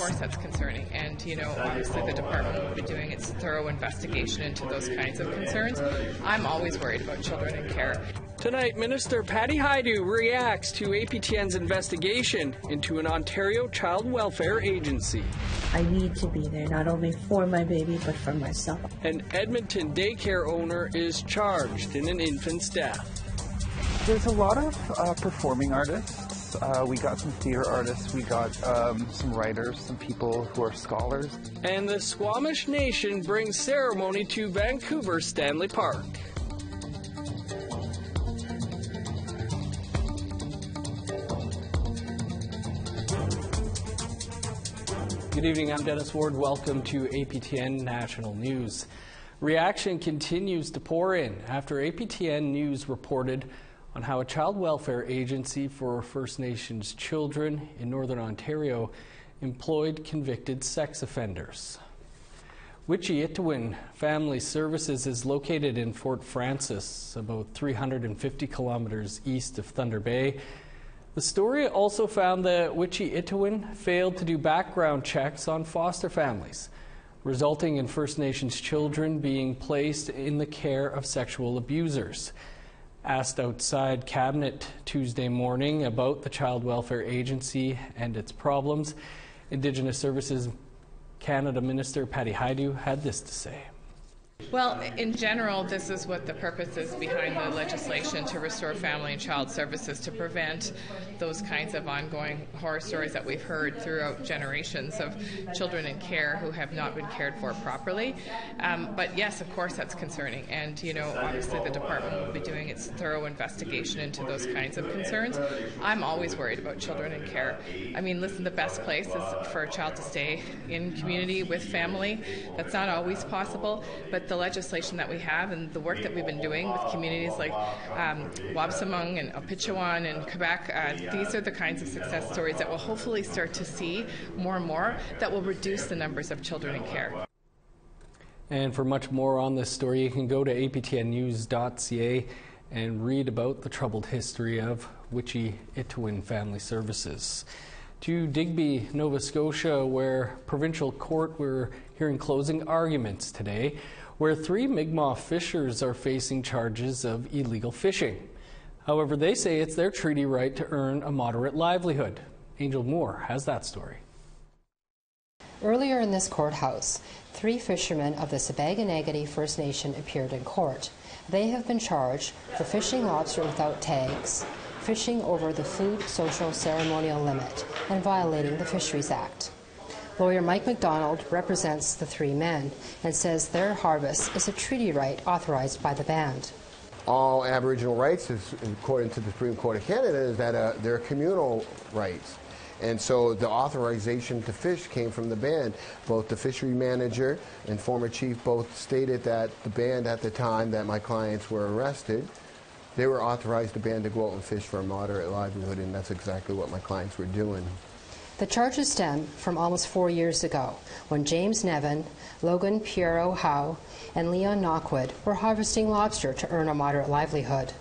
course that's concerning, and obviously the department will be doing its thorough investigation into those kinds of concerns. I'm always worried about children in care. Tonight, Minister Patty Hajdu reacts to APTN's investigation into an Ontario child welfare agency. I need to be there, not only for my baby, but for myself. An Edmonton daycare owner is charged in an infant's death. There's a lot of performing artists. We got some theater artists, we got some writers, some people who are scholars. And the Squamish Nation brings ceremony to Vancouver's Stanley Park. Good evening, I'm Dennis Ward. Welcome to APTN National News. Reaction continues to pour in after APTN News reported on how a child welfare agency for First Nations children in Northern Ontario employed convicted sex offenders. Witchy-Ituwin Family Services is located in Fort Frances, about 350 kilometers east of Thunder Bay. The story also found that Witchy-Ituwin failed to do background checks on foster families, resulting in First Nations children being placed in the care of sexual abusers. Asked outside Cabinet Tuesday morning about the Child Welfare Agency and its problems, Indigenous Services Canada Minister Patty Hajdu had this to say. Well, in general, this is what the purpose is behind the legislation to restore family and child services, to prevent those kinds of ongoing horror stories that we've heard throughout generations of children in care who have not been cared for properly. But yes, of course, that's concerning. And, obviously the department will be doing its thorough investigation into those kinds of concerns. I'm always worried about children in care. I mean, listen, the best place is for a child to stay in community with family. That's not always possible, but the legislation that we have and the work that we've been doing with communities like Wabsamung and Opitchawan and Quebec, these are the kinds of success stories that we'll hopefully start to see more and more that will reduce the numbers of children in care. And for much more on this story, you can go to aptnnews.ca and read about the troubled history of Witchy-Ituwin Family Services. To Digby, Nova Scotia, where provincial court were hearing closing arguments today, where 3 Mi'kmaq fishers are facing charges of illegal fishing. However, they say it's their treaty right to earn a moderate livelihood. Angel Moore has that story. Earlier in this courthouse, 3 fishermen of the Sabaganagati First Nation appeared in court. They have been charged for fishing lobster without tags, fishing over the food social ceremonial limit, and violating the Fisheries Act. Lawyer Mike McDonald represents the 3 men and says their harvest is a treaty right authorized by the band. All Aboriginal rights, according to the Supreme Court of Canada, is that they're communal rights. And so the authorization to fish came from the band. Both the fishery manager and former chief both stated that the band at the time that my clients were arrested, they were authorized the band to go out and fish for a moderate livelihood, and that's exactly what my clients were doing. The charges stem from almost 4 years ago, when James Nevin, Logan Piero Howe, and Leon Knockwood were harvesting lobster to earn a moderate livelihood.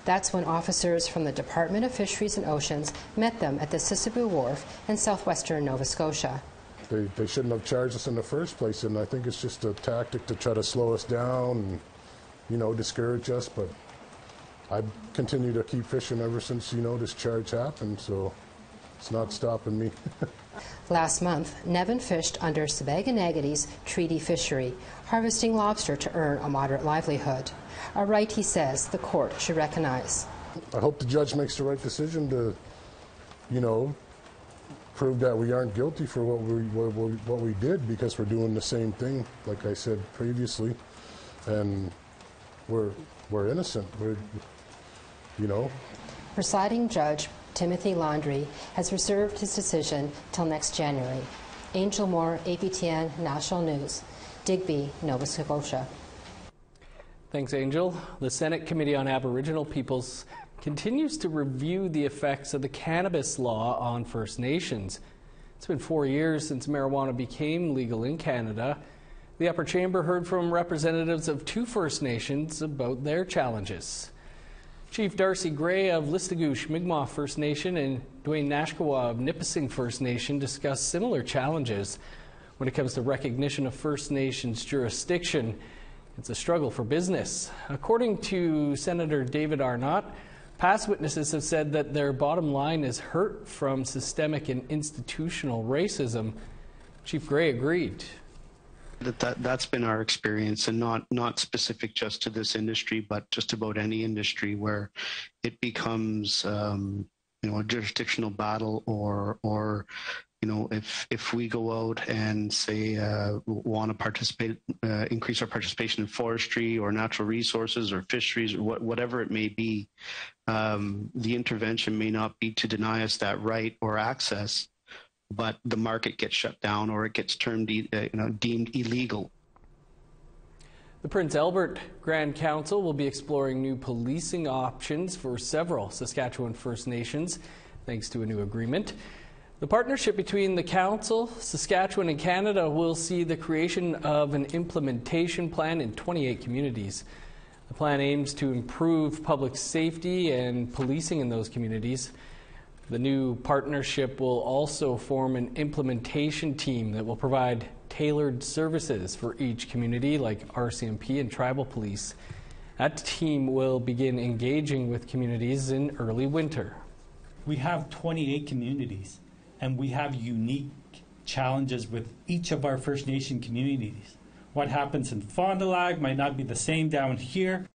That's when officers from the Department of Fisheries and Oceans met them at the Sissebu Wharf in southwestern Nova Scotia. They shouldn't have charged us in the first place, and I think it's just a tactic to try to slow us down and, discourage us, but I've continued to keep fishing ever since, this charge happened, so it's not stopping me. Last month, Nevin fished under Sabaganagati's treaty fishery, harvesting lobster to earn a moderate livelihood, a right he says the court should recognize. I hope the judge makes the right decision to, prove that we aren't guilty for what we did, because we're doing the same thing, like I said previously, and we're innocent. Presiding Judge Timothy Laundrie has reserved his decision till next January. Angel Moore, APTN National News, Digby, Nova Scotia. Thanks, Angel. The Senate Committee on Aboriginal Peoples continues to review the effects of the cannabis law on First Nations. It's been 4 years since marijuana became legal in Canada. The upper chamber heard from representatives of 2 First Nations about their challenges. Chief Darcy Gray of Listagouche Mi'kmaq First Nation and Dwayne Nashkawa of Nipissing First Nation discussed similar challenges when it comes to recognition of First Nations jurisdiction. It's a struggle for business. According to Senator David Arnott, past witnesses have said that their bottom line is hurt from systemic and institutional racism. Chief Gray agreed. That's been our experience, and not specific just to this industry, but just about any industry where it becomes a jurisdictional battle, or if we go out and say want to participate, increase our participation in forestry or natural resources or fisheries or whatever it may be, the intervention may not be to deny us that right or access, but the market gets shut down or it gets deemed illegal. The Prince Albert Grand Council will be exploring new policing options for several Saskatchewan First Nations, thanks to a new agreement. The partnership between the Council, Saskatchewan and Canada will see the creation of an implementation plan in 28 communities. The plan aims to improve public safety and policing in those communities. The new partnership will also form an implementation team that will provide tailored services for each community, like RCMP and tribal police. That team will begin engaging with communities in early winter. We have 28 communities, and we have unique challenges with each of our First Nation communities. What happens in Fond du Lac might not be the same down here.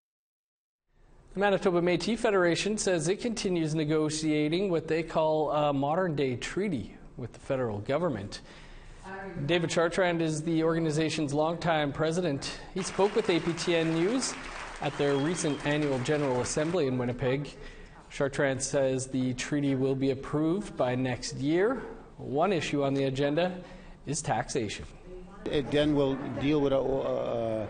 The Manitoba Métis Federation says it continues negotiating what they call a modern-day treaty with the federal government. David Chartrand is the organization's longtime president. He spoke with APTN News at their recent annual General Assembly in Winnipeg. Chartrand says the treaty will be approved by next year. One issue on the agenda is taxation. It then will deal with a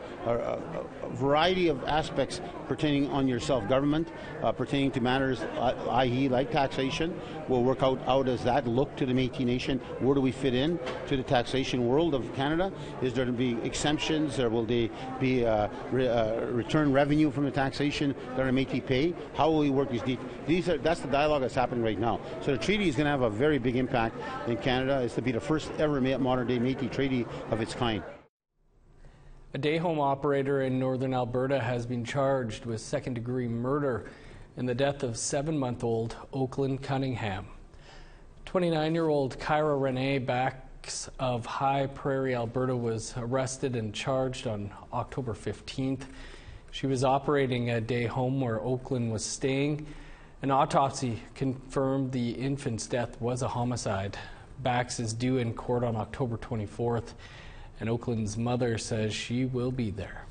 variety of aspects pertaining on your self-government, pertaining to matters, i.e. like taxation. We'll work out as that look to the Métis Nation. Where do we fit in to the taxation world of Canada? Is there to be exemptions, or will they be return revenue from the taxation that our Métis pay? How will we work these? That's the dialogue that's happening right now. So the treaty is going to have a very big impact in Canada. It's to be the first ever modern-day Métis treaty of its kind. A day home operator in northern Alberta has been charged with second-degree murder in the death of 7-month-old Oakland Cunningham. 29-year-old Kyra Renee Bax of High Prairie, Alberta, was arrested and charged on October 15th. She was operating a day home where Oakland was staying. An autopsy confirmed the infant's death was a homicide. Bax is due in court on October 24th, and Oakland's mother says she will be there.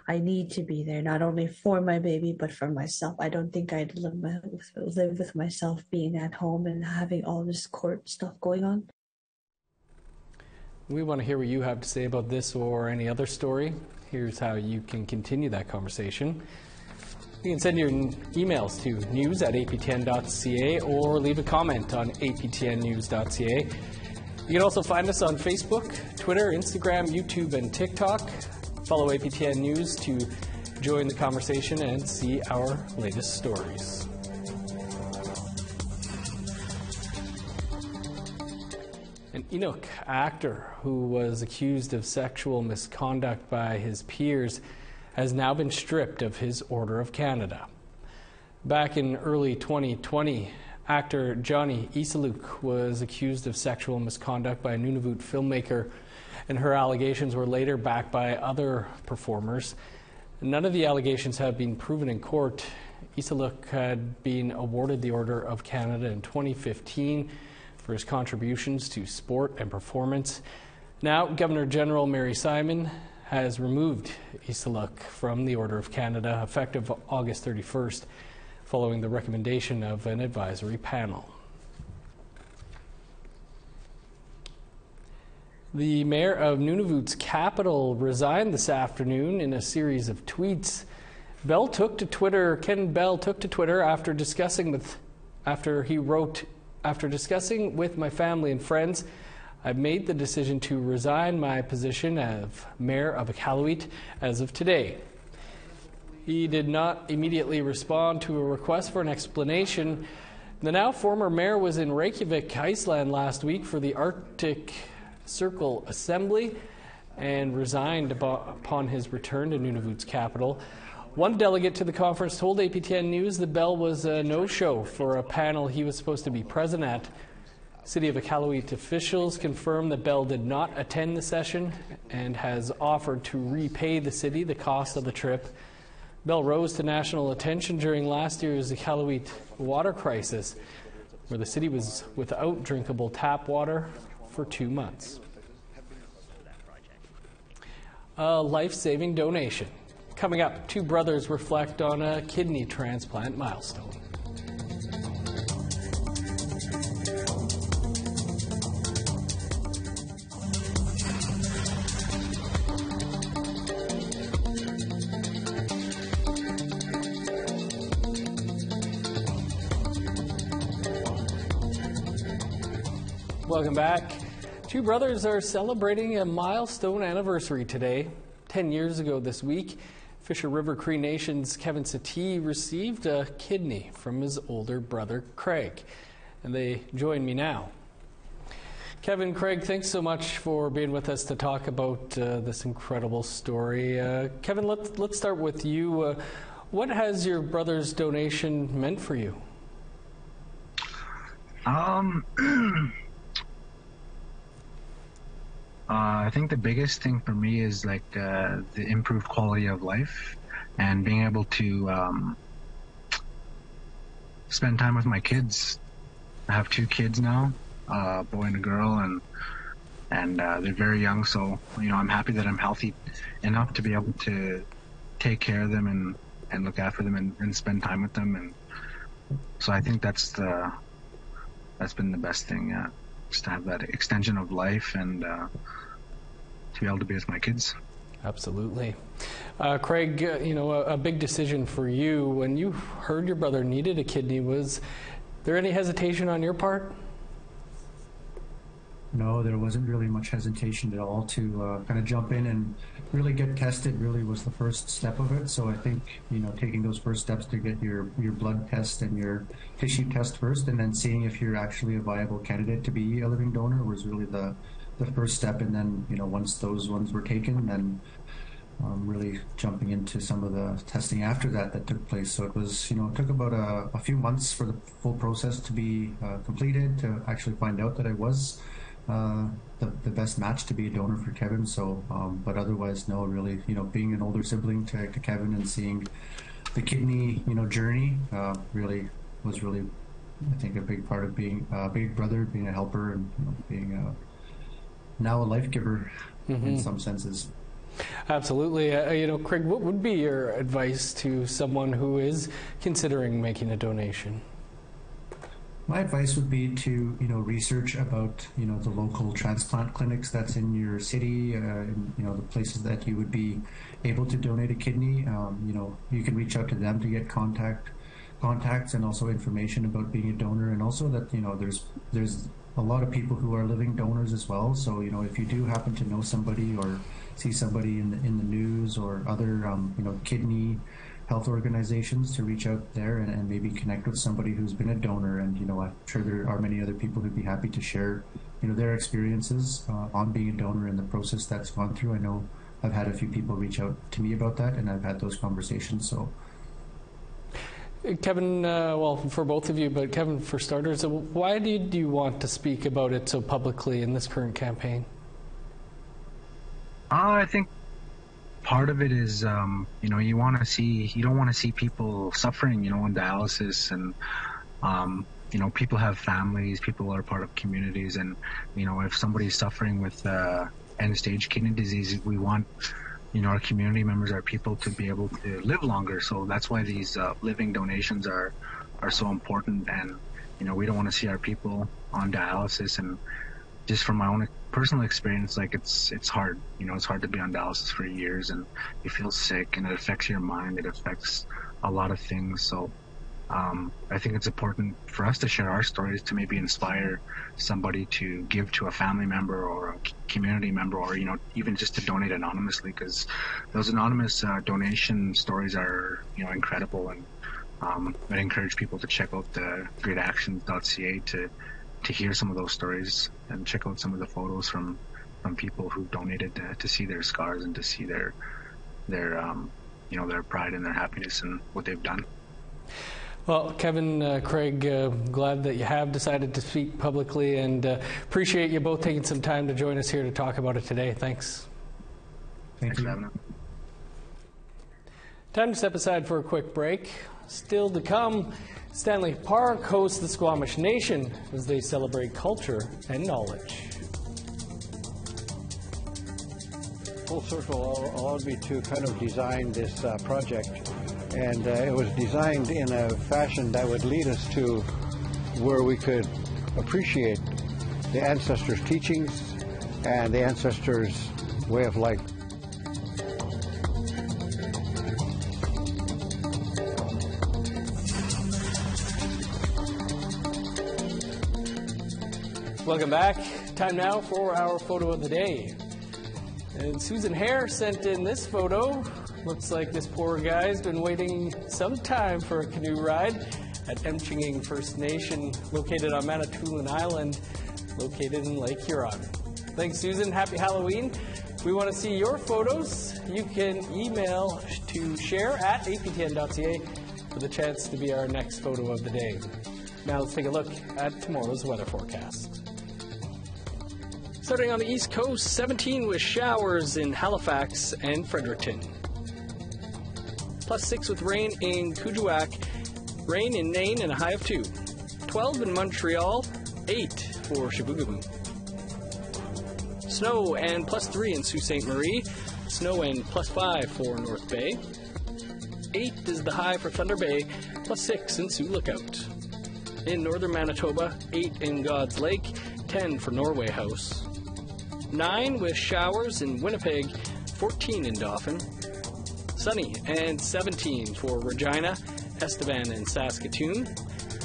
I need to be there, not only for my baby, but for myself. I don't think I'd live with myself being at home and having all this court stuff going on. We want to hear what you have to say about this or any other story. Here's how you can continue that conversation. You can send your emails to news@aptn.ca or leave a comment on aptnnews.ca. You can also find us on Facebook, Twitter, Instagram, YouTube, and TikTok. Follow APTN News to join the conversation and see our latest stories. An Inuk actor who was accused of sexual misconduct by his peers has now been stripped of his Order of Canada. Back in early 2020, actor Johnny Isaluk was accused of sexual misconduct by a Nunavut filmmaker, and her allegations were later backed by other performers. None of the allegations have been proven in court. Isaluk had been awarded the Order of Canada in 2015 for his contributions to sport and performance. Now, Governor General Mary Simon has removed Isaluk from the Order of Canada effective August 31st, following the recommendation of an advisory panel. The mayor of Nunavut's capital resigned this afternoon in a series of tweets. Ken Bell took to Twitter after discussing with my family and friends, I've made the decision to resign my position as mayor of Iqaluit as of today. He did not immediately respond to a request for an explanation. The now former mayor was in Reykjavik, Iceland last week for the Arctic Circle Assembly and resigned upon his return to Nunavut's capital. One delegate to the conference told APTN News the Bell was a no-show for a panel he was supposed to be present at. City of Iqaluit officials confirmed that Bell did not attend the session and has offered to repay the city the cost of the trip. Bell rose to national attention during last year's Iqaluit water crisis, where the city was without drinkable tap water for 2 months. A life-saving donation. Coming up, two brothers reflect on a kidney transplant milestone. Welcome back. Two brothers are celebrating a milestone anniversary today. 10 years ago this week, Fisher River Cree Nation's Kevin Satie received a kidney from his older brother, Craig. And they join me now. Kevin, Craig, thanks so much for being with us to talk about this incredible story. Kevin, let's start with you. What has your brother's donation meant for you? I think the biggest thing for me is like the improved quality of life and being able to spend time with my kids. I have 2 kids now, a boy and a girl, and they're very young. So I'm happy that I'm healthy enough to be able to take care of them and look after them and spend time with them. And so I think that's been the best thing. Just to have that extension of life and to be able to be with my kids. Absolutely. Craig, a big decision for you. When you heard your brother needed a kidney, was there any hesitation on your part? No, there wasn't really much hesitation at all to kind of jump in and really get tested. Really was the first step of it. So I think, taking those first steps to get your blood test and your tissue test first, and then seeing if you're actually a viable candidate to be a living donor was really the first step. And then, once those ones were taken, then really jumping into some of the testing after that took place. So it was, it took about a few months for the full process to be completed to actually find out that I was the best match to be a donor for Kevin. So, but otherwise, no, really, being an older sibling to Kevin and seeing the kidney, journey, really was really, I think, a big part of being a big brother, being a helper, and being now a life giver in some senses. Absolutely. Craig, what would be your advice to someone who is considering making a donation? My advice would be to, research about, the local transplant clinics that's in your city, and, the places that you would be able to donate a kidney. You can reach out to them to get contacts and also information about being a donor, and also that, there's a lot of people who are living donors as well. So, if you do happen to know somebody or see somebody in the news or other, kidney health organizations, to reach out there and maybe connect with somebody who's been a donor. And I'm sure there are many other people who'd be happy to share their experiences on being a donor and the process that's gone through. I know I've had a few people reach out to me about that, and I've had those conversations. So Kevin, well, for both of you, but Kevin, for starters, why did you want to speak about it so publicly in this current campaign? I think part of it is, you don't want to see people suffering, on dialysis, and, people have families, people are part of communities, and, if somebody's suffering with end-stage kidney disease, we want, our community members, our people, to be able to live longer. So that's why these living donations are so important. And, we don't want to see our people on dialysis. And just from my own personal experience, like it's hard, it's hard to be on dialysis for years, and you feel sick, and it affects your mind. It affects a lot of things. So I think it's important for us to share our stories to maybe inspire somebody to give to a family member or a community member, or even just to donate anonymously, because those anonymous donation stories are incredible. And I'd encourage people to check out the greatactions.ca to hear some of those stories and check out some of the photos from people who donated to see their scars and to see their pride and their happiness in what they've done. Well, Kevin, Craig, glad that you have decided to speak publicly, and appreciate you both taking some time to join us here to talk about it today. Thanks. Thanks for having us. Time to step aside for a quick break. Still to come, Stanley Park hosts the Squamish Nation as they celebrate culture and knowledge. Full circle allowed me to kind of design this project, and it was designed in a fashion that would lead us to where we could appreciate the ancestors' teachings and the ancestors' way of life. Welcome back. Time now for our photo of the day. And Susan Hare sent in this photo. Looks like this poor guy's been waiting some time for a canoe ride at Emchinging First Nation, located on Manitoulin Island, located in Lake Huron. Thanks, Susan. Happy Halloween. If we want to see your photos, you can email to share@aptn.ca for the chance to be our next photo of the day. Now let's take a look at tomorrow's weather forecast. Starting on the East Coast, 17 with showers in Halifax and Fredericton. +6 with rain in Kuujjuaq, rain in Nain and a high of 2. 12 in Montreal, 8 for Chibougamau. Snow and +3 in Sault Ste. Marie, snow and +5 for North Bay. 8 is the high for Thunder Bay, +6 in Sioux Lookout. In northern Manitoba, 8 in God's Lake, 10 for Norway House. 9 with showers in Winnipeg, 14 in Dauphin. Sunny and 17 for Regina, Estevan, and Saskatoon.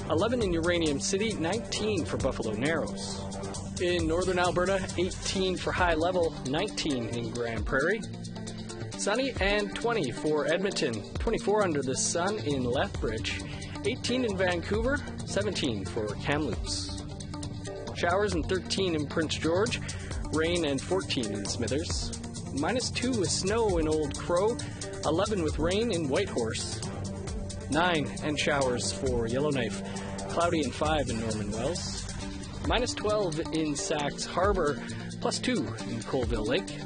11 in Uranium City, 19 for Buffalo Narrows. In northern Alberta, 18 for High Level, 19 in Grand Prairie. Sunny and 20 for Edmonton, 24 under the sun in Lethbridge, 18 in Vancouver, 17 for Kamloops. Showers and 13 in Prince George, rain and 14 in Smithers. -2 with snow in Old Crow, 11 with rain in Whitehorse. 9 and showers for Yellowknife, cloudy and 5 in Norman Wells. -12 in Sax Harbor, +2 in Colville Lake.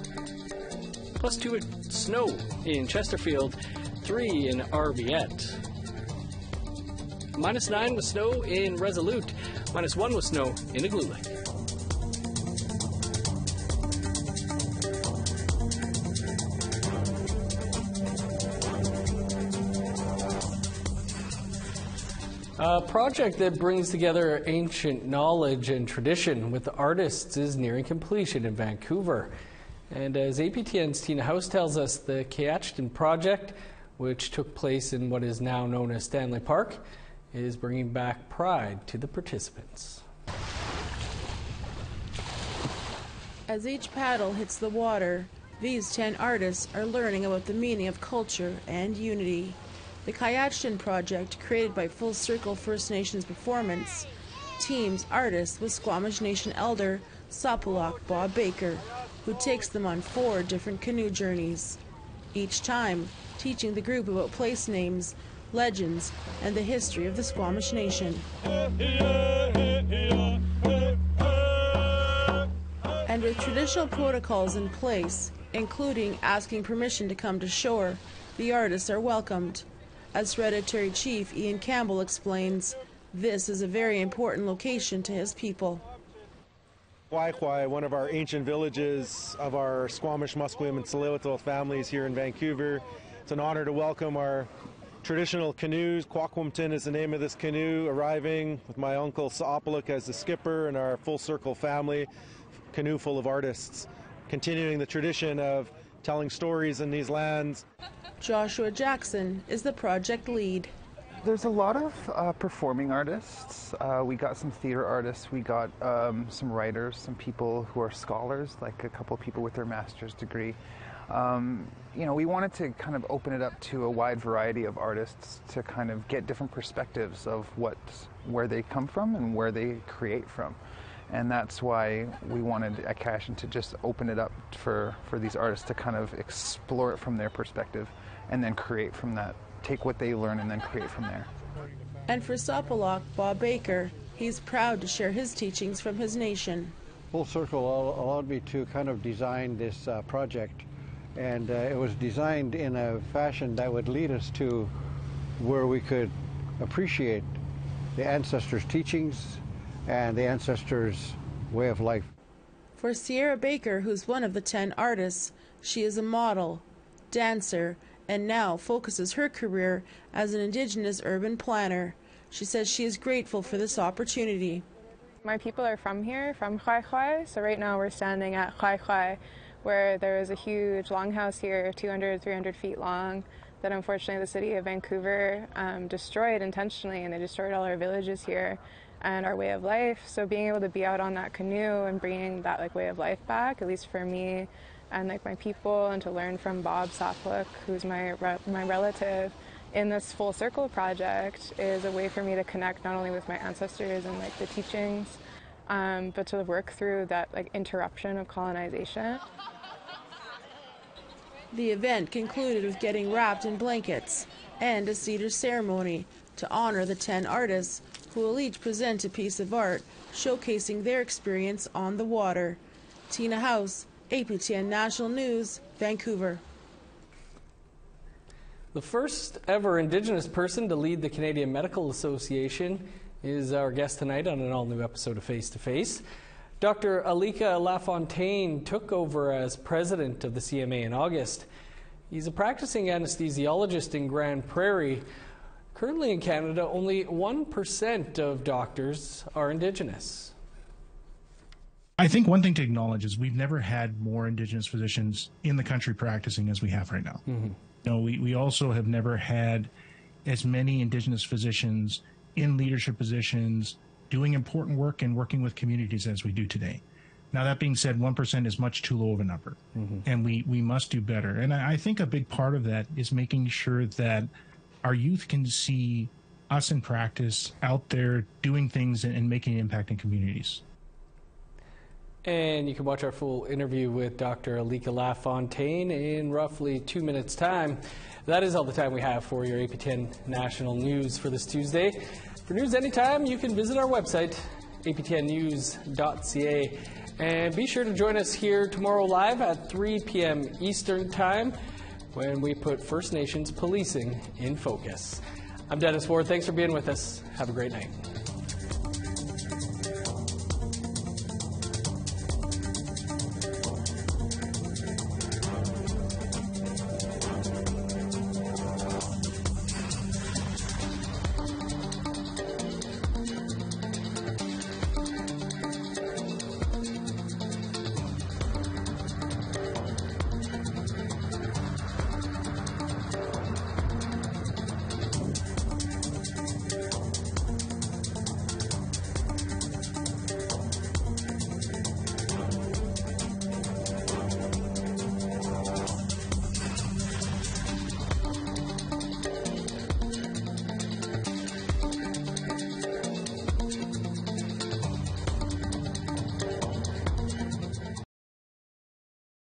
+2 with snow in Chesterfield, 3 in Arviette. -9 with snow in Resolute, -1 with snow in Igloolik. A project that brings together ancient knowledge and tradition with artists is nearing completion in Vancouver. And as APTN's Tina House tells us, the Keachton project, which took place in what is now known as Stanley Park, is bringing back pride to the participants. As each paddle hits the water, these 10 artists are learning about the meaning of culture and unity. The Keachton project, created by Full Circle First Nations Performance, teams artists with Squamish Nation elder Sapulak Bob Baker, who takes them on 4 different canoe journeys, each time teaching the group about place names, legends, and the history of the Squamish Nation. And with traditional protocols in place, including asking permission to come to shore, the artists are welcomed. As Hereditary Chief Ian Campbell explains, this is a very important location to his people. Waikwai, one of our ancient villages of our Squamish, Musqueam, and Tsleil-Waututh families here in Vancouver. It's an honor to welcome our traditional canoes. Quaquamton is the name of this canoe, arriving with my uncle Saopaluk as the skipper and our Full Circle family, canoe full of artists, continuing the tradition of telling stories in these lands. Joshua Jackson is the project lead. There's a lot of performing artists. We got some theater artists. We got some writers, some people who are scholars, like a couple of people with their master's degree. You know, we wanted to kind of open it up to a wide variety of artists to kind of get different perspectives of where they come from and where they create from. And that's why we wanted at Cashin to just open it up for these artists to kind of explore it from their perspective and then create from that. Take what they learn and then create from there. And for Sapalak, Bob Baker, he's proud to share his teachings from his nation. Full Circle allowed me to kind of design this project, and it was designed in a fashion that would lead us to where we could appreciate the ancestors' teachings and the ancestors' way of life. For Sierra Baker, who's one of the 10 artists, she is a model, dancer, and now focuses her career as an Indigenous urban planner. She says she is grateful for this opportunity. My people are from here, from Khwai Khwai, so right now we're standing at Khwai Khwai, where there was a huge longhouse here, 200, 300 feet long, that unfortunately the city of Vancouver destroyed intentionally, and they destroyed all our villages here and our way of life. So being able to be out on that canoe and bringing that way of life back, at least for me, and my people, and to learn from Bob Sapalak, who's my relative, in this Full Circle project is a way for me to connect not only with my ancestors and the teachings, but to work through that interruption of colonization. The event concluded with getting wrapped in blankets and a cedar ceremony to honor the 10 artists who will each present a piece of art showcasing their experience on the water. Tina House, APTN National News, Vancouver. The first ever Indigenous person to lead the Canadian Medical Association is our guest tonight on an all-new episode of Face to Face. Dr. Alika Lafontaine took over as president of the CMA in August. He's a practicing anesthesiologist in Grand Prairie. Currently in Canada, only 1% of doctors are Indigenous. I think one thing to acknowledge is we've never had more Indigenous physicians in the country practicing as we have right now. Mm-hmm. You know, we also have never had as many Indigenous physicians in leadership positions doing important work and working with communities as we do today. Now, that being said, 1% is much too low of a number, and we must do better. And I think a big part of that is making sure that our youth can see us in practice out there doing things and making an impact in communities. And you can watch our full interview with Dr. Alika Lafontaine in roughly 2 minutes' time. That is all the time we have for your APTN National News for this Tuesday. For news anytime, you can visit our website, aptnnews.ca. And be sure to join us here tomorrow live at 3 p.m. Eastern Time when we put First Nations policing in focus. I'm Dennis Ward. Thanks for being with us. Have a great night.